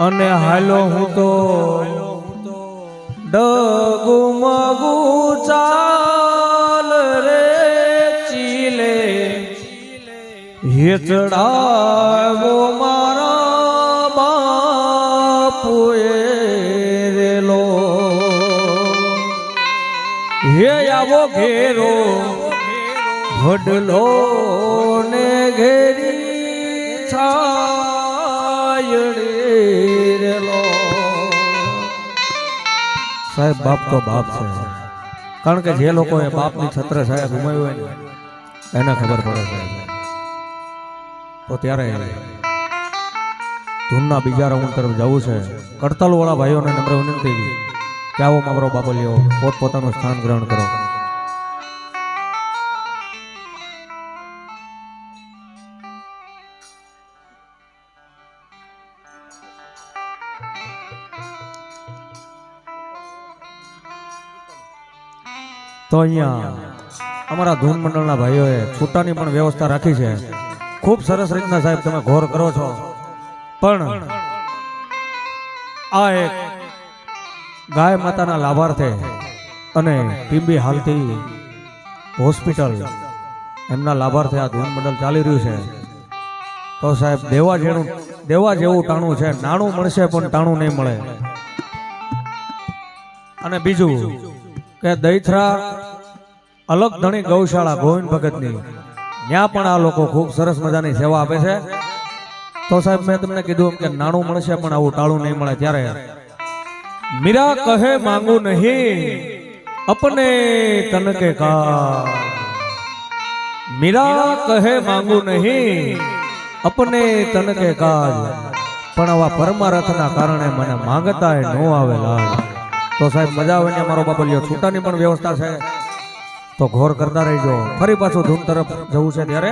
અને હાલો હું તો ડગુમગુ ચાલ રે ચીલે હેચડાવો મારા બાપુએ રેલો હે આવો ઘેરો વડલો ને ઘેરી છાયડી રેલો સાહેબ બાપ તો બાપ છે કારણ કે જે લોકોએ બાપની છત્ર છાયા ગુમાવી હોય ને એને ખબર પડે છે તો ત્યારે ધૂનના બીજા રાઉન્ડ તરફ જવું છે કડતાલ વાળા ભાઈઓને નમ્ર વિનંતી કે આવો મારો બાપલિયો પોતપોતાનું સ્થાન ગ્રહણ કરો. તો અહીંયા અમારા ધૂન મંડળના ભાઈઓએ છૂટાની પણ વ્યવસ્થા રાખી છે. ખૂબ સરસ રીતના સાહેબ તમે ઘોર કરો છો, પણ આ એક ગાય માતાના લાભાર્થે અને ટીમ્બી હાલતી હોસ્પિટલ એમના લાભાર્થે આ ધૂન મંડળ ચાલી રહ્યું છે. તો સાહેબ દેવા જેવું ટાણું છે, નાણું મળશે પણ ટાણું નહીં મળે. અને બીજું કે દૈથરા અલગ ધણી ગૌશાળા ગોવિંદ ભગતની ત્યાં પણ આ લોકો ખૂબ સરસ મજાની સેવા આપે છે. તો સાહેબ મેં તમને કીધું કે નાણું મળશે પણ આવું ટાળું નહીં મળે. ત્યારે મીરા કહે માંગુ નહીં અપને તન કે કા, મીરા કહે માંગુ નહીં અપને તન કે કાજ, પણ આવા પરમારથના કારણે મને માંગતા નો આવે લાજ. તો સાહેબ મજા આવે ને મારો બાપલિયો છૂટાની પણ વ્યવસ્થા છે તો ઘોર કરતા રહેજો. ફરી પાછું ધૂન તરફ જવું છે ત્યારે